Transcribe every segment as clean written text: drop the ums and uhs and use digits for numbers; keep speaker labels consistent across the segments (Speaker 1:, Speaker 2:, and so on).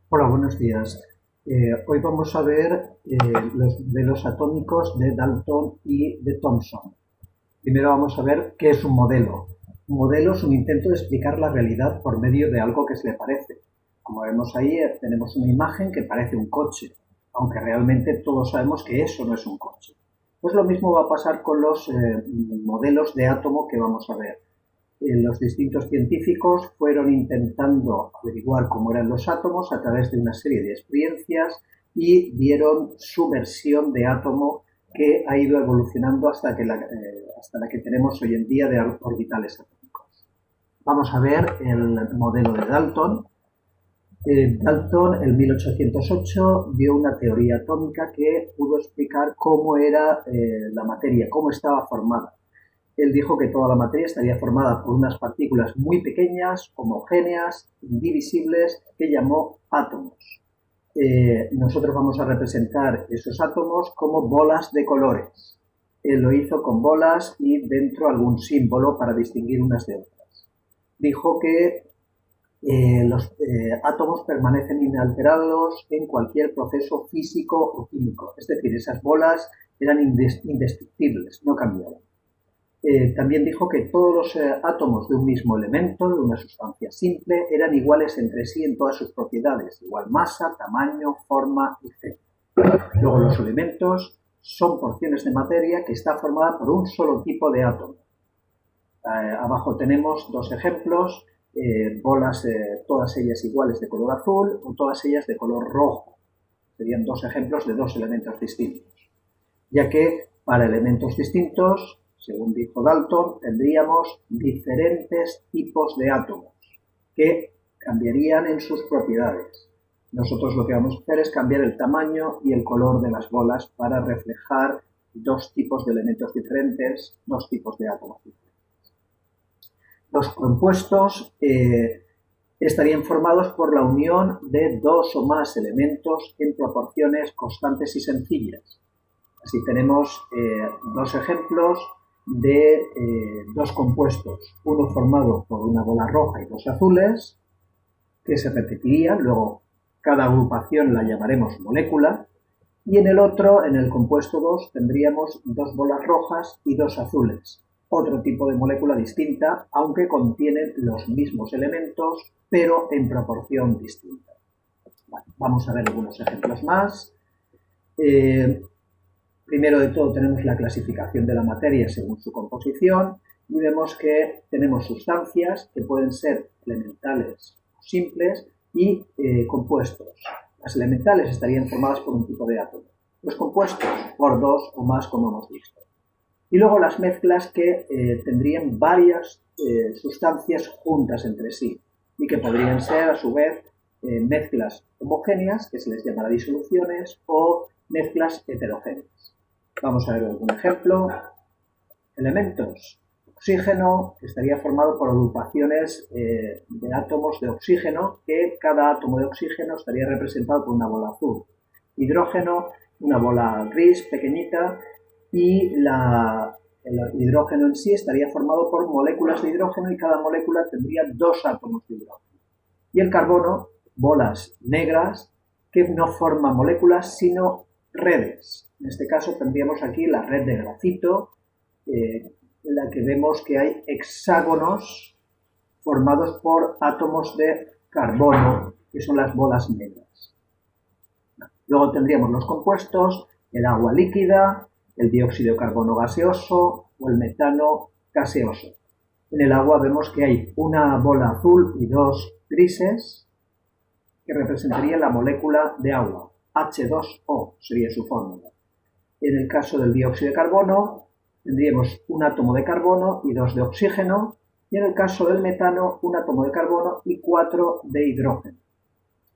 Speaker 1: Hola, buenos días. Hoy vamos a ver los modelos atómicos de Dalton y de Thomson. Primero vamos a ver qué es un modelo. Un modelo es un intento de explicar la realidad por medio de algo que se le parece. Como vemos ahí, tenemos una imagen que parece un coche, aunque realmente todos sabemos que eso no es un coche. Pues lo mismo va a pasar con los modelos de átomo que vamos a ver. Los distintos científicos fueron intentando averiguar cómo eran los átomos a través de una serie de experiencias y dieron su versión de átomo que ha ido evolucionando hasta la que tenemos hoy en día de orbitales atómicos. Vamos a ver el modelo de Dalton. Dalton, en 1808, dio una teoría atómica que pudo explicar cómo era la materia, cómo estaba formada. Él dijo que toda la materia estaría formada por unas partículas muy pequeñas, homogéneas, indivisibles, que llamó átomos. Nosotros vamos a representar esos átomos como bolas de colores. Él lo hizo con bolas y dentro algún símbolo para distinguir unas de otras. Dijo que los átomos permanecen inalterados en cualquier proceso físico o químico. Es decir, esas bolas eran indestructibles, no cambiaban. También dijo que todos los átomos de un mismo elemento, de una sustancia simple, eran iguales entre sí en todas sus propiedades, igual masa, tamaño, forma, etc. Luego los elementos son porciones de materia que está formada por un solo tipo de átomo. Abajo tenemos dos ejemplos, bolas todas ellas iguales de color azul o todas ellas de color rojo. Serían dos ejemplos de dos elementos distintos. Ya que para elementos distintos, según dijo Dalton, tendríamos diferentes tipos de átomos que cambiarían en sus propiedades. Nosotros lo que vamos a hacer es cambiar el tamaño y el color de las bolas para reflejar dos tipos de elementos diferentes, dos tipos de átomos diferentes. Los compuestos estarían formados por la unión de dos o más elementos en proporciones constantes y sencillas. Así tenemos dos ejemplos de dos compuestos, uno formado por una bola roja y dos azules, que se repetirían, luego cada agrupación la llamaremos molécula, y en el otro, en el compuesto 2, tendríamos dos bolas rojas y dos azules, otro tipo de molécula distinta, aunque contienen los mismos elementos, pero en proporción distinta. Bueno, vamos a ver algunos ejemplos más. Primero de todo tenemos la clasificación de la materia según su composición y vemos que tenemos sustancias que pueden ser elementales o simples y compuestos. Las elementales estarían formadas por un tipo de átomo, los compuestos por dos o más, como hemos visto. Y luego las mezclas que tendrían varias sustancias juntas entre sí y que podrían ser a su vez mezclas homogéneas, que se les llamará disoluciones, o mezclas heterogéneas. Vamos a ver algún ejemplo. Elementos. Oxígeno, que estaría formado por agrupaciones de átomos de oxígeno, que cada átomo de oxígeno estaría representado por una bola azul. Hidrógeno, una bola gris pequeñita, y el hidrógeno en sí estaría formado por moléculas de hidrógeno y cada molécula tendría dos átomos de hidrógeno. Y el carbono, bolas negras, que no forman moléculas, sino redes. En este caso tendríamos aquí la red de grafito, en la que vemos que hay hexágonos formados por átomos de carbono, que son las bolas negras. Luego tendríamos los compuestos, el agua líquida, el dióxido de carbono gaseoso o el metano gaseoso. En el agua vemos que hay una bola azul y dos grises que representarían la molécula de agua. H2O sería su fórmula. En el caso del dióxido de carbono tendríamos un átomo de carbono y dos de oxígeno, y en el caso del metano un átomo de carbono y 4 de hidrógeno.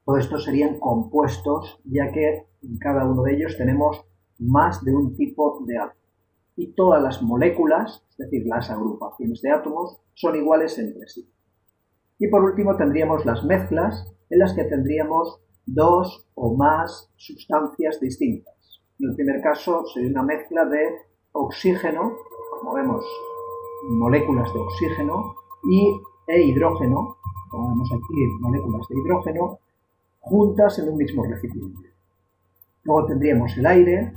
Speaker 1: Todos estos serían compuestos, ya que en cada uno de ellos tenemos más de un tipo de átomo. Y todas las moléculas, es decir, las agrupaciones de átomos, son iguales entre sí. Y por último tendríamos las mezclas, en las que tendríamos dos o más sustancias distintas. En el primer caso sería una mezcla de oxígeno, como vemos, moléculas de oxígeno, e hidrógeno, como vemos aquí, moléculas de hidrógeno, juntas en un mismo recipiente. Luego tendríamos el aire,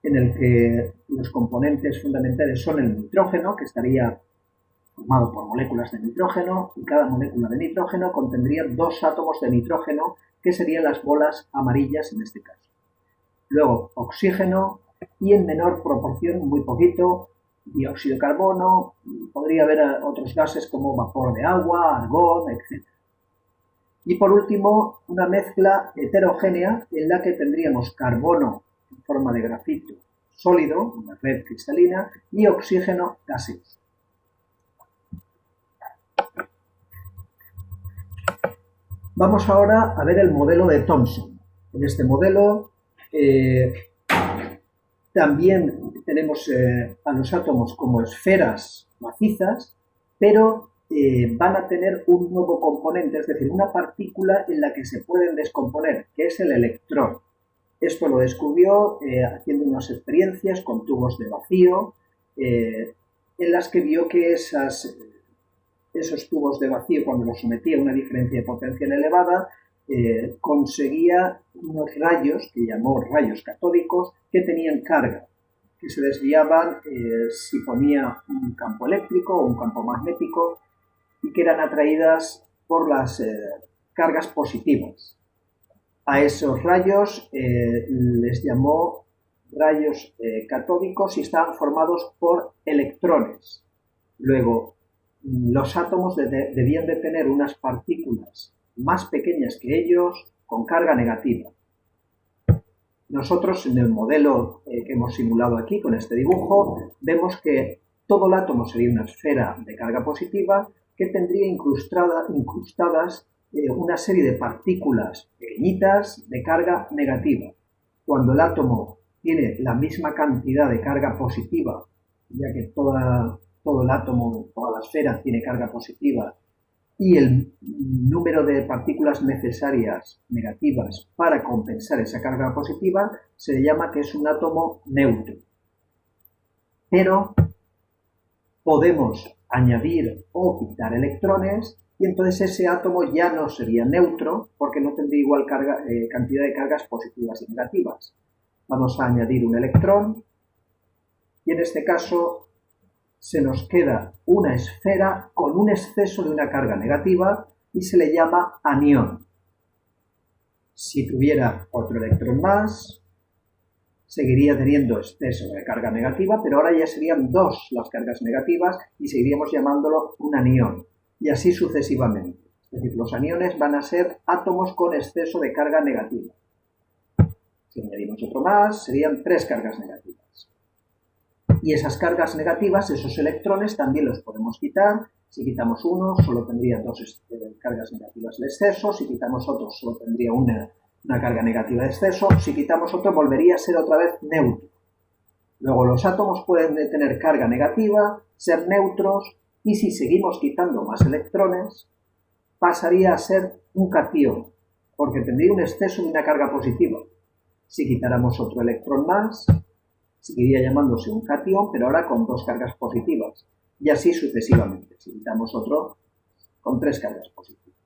Speaker 1: en el que los componentes fundamentales son el nitrógeno, que estaría formado por moléculas de nitrógeno, y cada molécula de nitrógeno contendría 2 átomos de nitrógeno, que serían las bolas amarillas en este caso. Luego oxígeno y en menor proporción, muy poquito, dióxido de carbono, podría haber otros gases como vapor de agua, argón, etc. Y por último, una mezcla heterogénea en la que tendríamos carbono en forma de grafito sólido, una red cristalina, y oxígeno gaseoso. Vamos ahora a ver el modelo de Thomson. En este modelo también tenemos a los átomos como esferas macizas, pero van a tener un nuevo componente, es decir, una partícula en la que se pueden descomponer, que es el electrón. Esto lo descubrió haciendo unas experiencias con tubos de vacío, en las que vio que esos tubos de vacío, cuando los sometía a una diferencia de potencial elevada, conseguía unos rayos, que llamó rayos catódicos, que tenían carga, que se desviaban si ponía un campo eléctrico o un campo magnético, y que eran atraídas por las cargas positivas. A esos rayos les llamó rayos catódicos y estaban formados por electrones. Luego, los átomos debían de tener unas partículas más pequeñas que ellos con carga negativa. Nosotros en el modelo que hemos simulado aquí con este dibujo vemos que todo el átomo sería una esfera de carga positiva que tendría incrustadas una serie de partículas pequeñitas de carga negativa. Cuando el átomo tiene la misma cantidad de carga positiva, ya que todo el átomo, toda la esfera tiene carga positiva, y el número de partículas necesarias negativas para compensar esa carga positiva, se le llama que es un átomo neutro. Pero podemos añadir o quitar electrones y entonces ese átomo ya no sería neutro porque no tendría igual cantidad de cargas positivas y negativas. Vamos a añadir un electrón y en este caso se nos queda una esfera con un exceso de una carga negativa y se le llama anión. Si tuviera otro electrón más, seguiría teniendo exceso de carga negativa, pero ahora ya serían 2 las cargas negativas y seguiríamos llamándolo un anión, y así sucesivamente. Es decir, los aniones van a ser átomos con exceso de carga negativa. Si añadimos otro más, serían 3 cargas negativas. Y esas cargas negativas, esos electrones, también los podemos quitar. Si quitamos uno, solo tendría 2 cargas negativas de exceso. Si quitamos otro, solo tendría una carga negativa de exceso. Si quitamos otro, volvería a ser otra vez neutro. Luego los átomos pueden tener carga negativa, ser neutros, y si seguimos quitando más electrones, pasaría a ser un catión, porque tendría un exceso de una carga positiva. Si quitáramos otro electrón más, seguiría llamándose un catión, pero ahora con 2 cargas positivas, y así sucesivamente. Si quitamos otro, con 3 cargas positivas.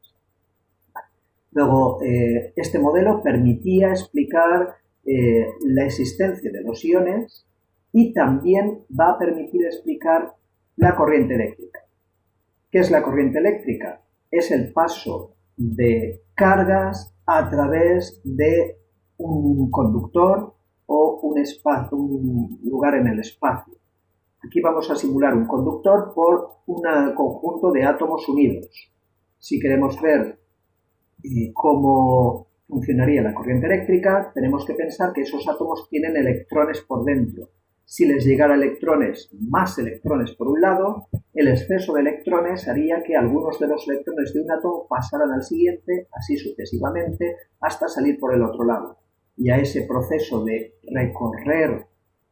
Speaker 1: Luego, este modelo permitía explicar la existencia de los iones y también va a permitir explicar la corriente eléctrica. ¿Qué es la corriente eléctrica? Es el paso de cargas a través de un conductor o un lugar en el espacio. Aquí vamos a simular un conductor por un conjunto de átomos unidos. Si queremos ver cómo funcionaría la corriente eléctrica, tenemos que pensar que esos átomos tienen electrones por dentro. Si les llegara más electrones por un lado, el exceso de electrones haría que algunos de los electrones de un átomo pasaran al siguiente, así sucesivamente, hasta salir por el otro lado. Y a ese proceso de recorrer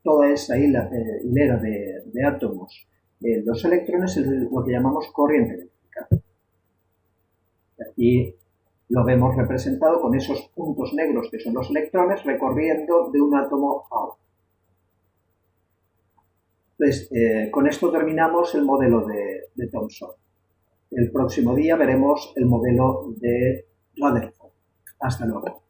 Speaker 1: toda esa hilera de átomos, los electrones, es lo que llamamos corriente eléctrica. Aquí lo vemos representado con esos puntos negros que son los electrones recorriendo de un átomo a otro. Entonces, con esto terminamos el modelo de Thomson. El próximo día veremos el modelo de Rutherford. Hasta luego.